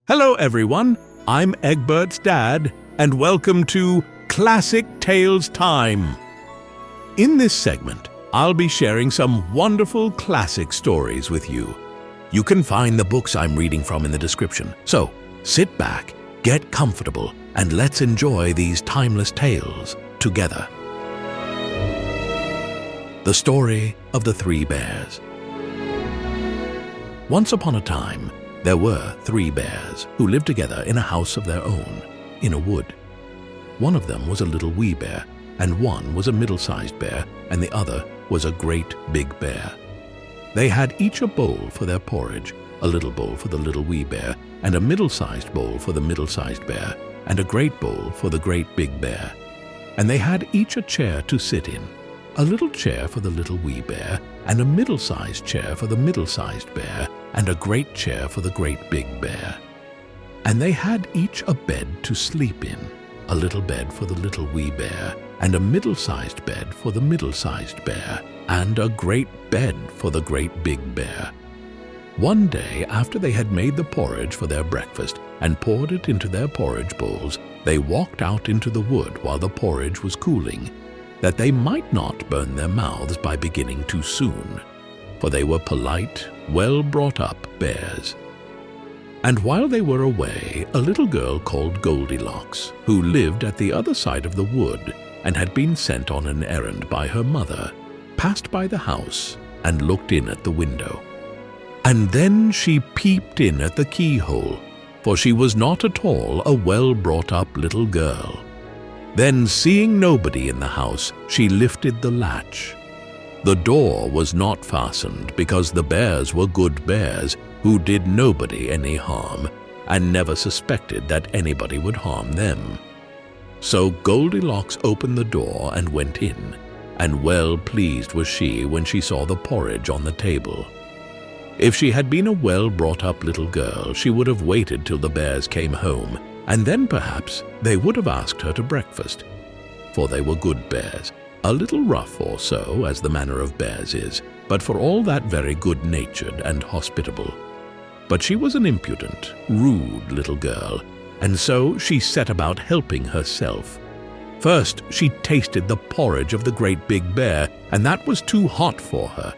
Hello everyone, I'm Egbert's dad, and welcome to Classic Tales Time. In this segment, I'll be sharing some wonderful classic stories with you. You can find the books I'm reading from in the description, so sit back, get comfortable, and let's enjoy these timeless tales together. The Story of the Three Bears. Once upon a time, there were 3 bears who lived together in a house of their own, in a wood. One of them was a little wee bear, and one was a middle-sized bear, and the other was a great big bear. They had each a bowl for their porridge, a little bowl for the little wee bear, and a middle-sized bowl for the middle-sized bear, and a great bowl for the great big bear. And they had each a chair to sit in, a little chair for the little wee bear, and a middle-sized chair for the middle-sized bear, and a great chair for the great big bear. And they had each a bed to sleep in, a little bed for the little wee bear, and a middle-sized bed for the middle-sized bear, and a great bed for the great big bear. One day, after they had made the porridge for their breakfast and poured it into their porridge bowls, they walked out into the wood while the porridge was cooling, that they might not burn their mouths by beginning too soon, for they were polite, well-brought-up bears. And while they were away, a little girl called Goldilocks, who lived at the other side of the wood and had been sent on an errand by her mother, passed by the house and looked in at the window. And then she peeped in at the keyhole, for she was not at all a well-brought-up little girl. Then, seeing nobody in the house, she lifted the latch. The door was not fastened because the bears were good bears who did nobody any harm and never suspected that anybody would harm them. So Goldilocks opened the door and went in, and well pleased was she when she saw the porridge on the table. If she had been a well-brought-up little girl, she would have waited till the bears came home, and then perhaps they would have asked her to breakfast. For they were good bears, a little rough or so, as the manner of bears is, but for all that very good-natured and hospitable. But she was an impudent, rude little girl, and so she set about helping herself. First, she tasted the porridge of the great big bear, and that was too hot for her.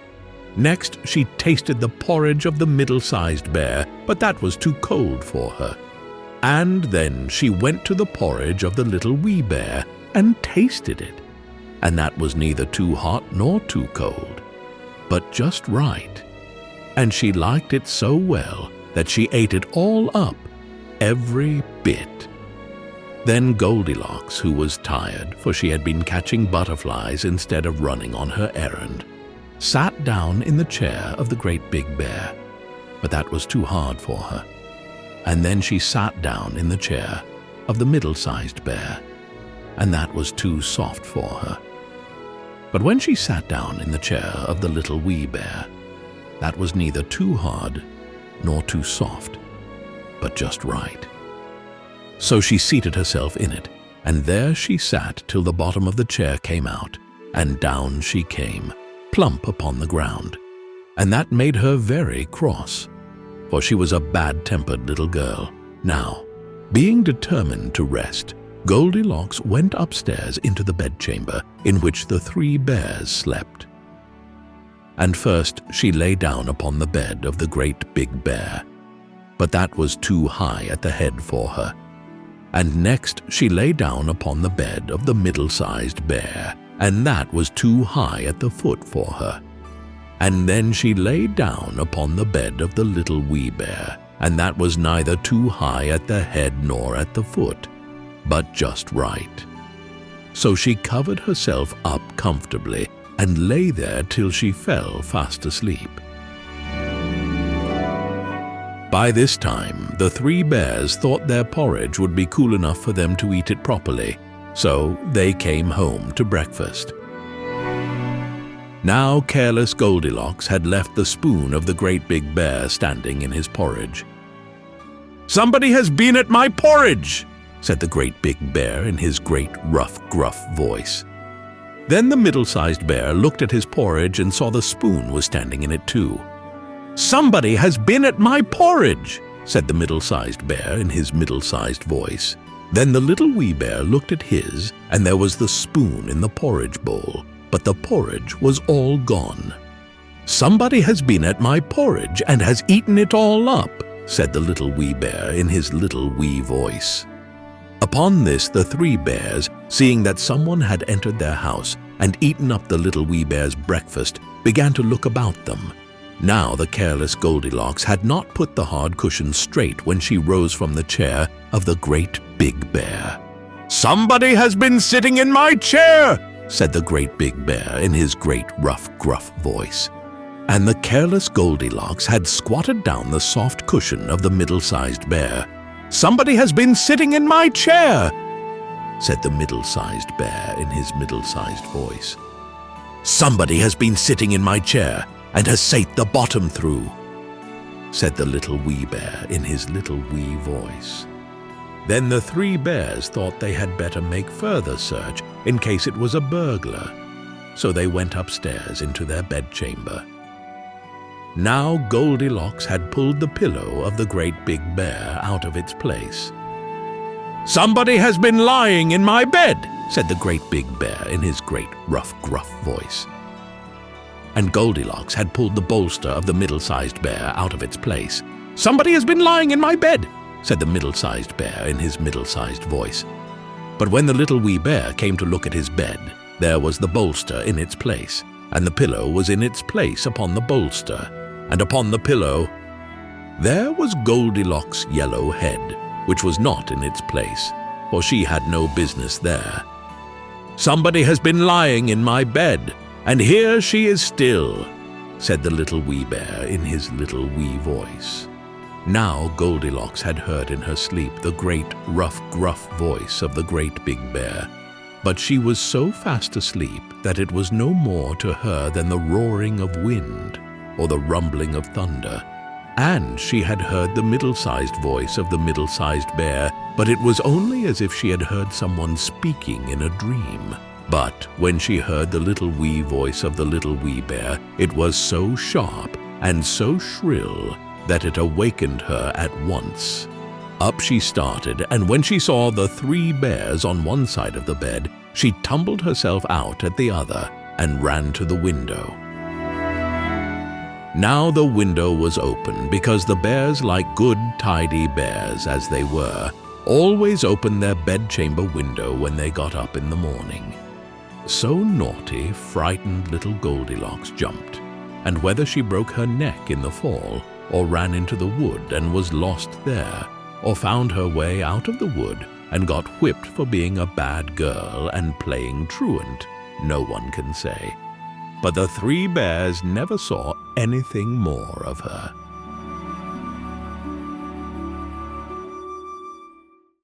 Next, she tasted the porridge of the middle-sized bear, but that was too cold for her. And then she went to the porridge of the little wee bear and tasted it, and that was neither too hot nor too cold, but just right. And she liked it so well that she ate it all up, every bit. Then Goldilocks, who was tired, for she had been catching butterflies instead of running on her errand, sat down in the chair of the great big bear, but that was too hard for her. And then she sat down in the chair of the middle-sized bear, and that was too soft for her. But when she sat down in the chair of the little wee bear, that was neither too hard nor too soft, but just right. So she seated herself in it, and there she sat till the bottom of the chair came out, and down she came, plump upon the ground, and that made her very cross, for she was a bad-tempered little girl. Now, being determined to rest, Goldilocks went upstairs into the bedchamber in which the 3 bears slept. And first she lay down upon the bed of the great big bear, but that was too high at the head for her. And next she lay down upon the bed of the middle-sized bear, and that was too high at the foot for her. And then she lay down upon the bed of the little wee bear, and that was neither too high at the head nor at the foot, but just right. So she covered herself up comfortably and lay there till she fell fast asleep. By this time, the 3 bears thought their porridge would be cool enough for them to eat it properly, so they came home to breakfast. Now careless Goldilocks had left the spoon of the great big bear standing in his porridge. "Somebody has been at my porridge!" said the great big bear in his great rough, gruff voice. Then the middle-sized bear looked at his porridge and saw the spoon was standing in it too. "Somebody has been at my porridge!" said the middle-sized bear in his middle-sized voice. Then the little wee bear looked at his, and there was the spoon in the porridge bowl, but the porridge was all gone. "Somebody has been at my porridge and has eaten it all up," said the little wee bear in his little wee voice. Upon this, the three bears, seeing that someone had entered their house and eaten up the little wee bear's breakfast, began to look about them. Now the careless Goldilocks had not put the hard cushion straight when she rose from the chair of the great big bear. "Somebody has been sitting in my chair," said the great big bear in his great rough, gruff voice. And the careless Goldilocks had squatted down the soft cushion of the middle-sized bear. "Somebody has been sitting in my chair," said the middle-sized bear in his middle-sized voice. "Somebody has been sitting in my chair and has sate the bottom through," said the little wee bear in his little wee voice. Then the three bears thought they had better make further search in case it was a burglar, so they went upstairs into their bedchamber. Now Goldilocks had pulled the pillow of the great big bear out of its place. "Somebody has been lying in my bed," said the great big bear in his great rough, gruff voice. And Goldilocks had pulled the bolster of the middle-sized bear out of its place. "Somebody has been lying in my bed," said the middle-sized bear in his middle-sized voice. But when the little wee bear came to look at his bed, there was the bolster in its place, and the pillow was in its place upon the bolster, and upon the pillow there was Goldilocks' yellow head, which was not in its place, for she had no business there. "Somebody has been lying in my bed, and here she is still," said the little wee bear in his little wee voice. Now Goldilocks had heard in her sleep the great rough, gruff voice of the great big bear, but she was so fast asleep that it was no more to her than the roaring of wind or the rumbling of thunder. And she had heard the middle-sized voice of the middle-sized bear, but it was only as if she had heard someone speaking in a dream. But when she heard the little wee voice of the little wee bear, it was so sharp and so shrill that it awakened her at once. Up she started, and when she saw the three bears on one side of the bed, she tumbled herself out at the other and ran to the window. Now the window was open, because the bears, like good, tidy bears as they were, always opened their bedchamber window when they got up in the morning. So naughty, frightened little Goldilocks jumped, and whether she broke her neck in the fall, or ran into the wood and was lost there, or found her way out of the wood and got whipped for being a bad girl and playing truant, no one can say. But the three bears never saw anything more of her.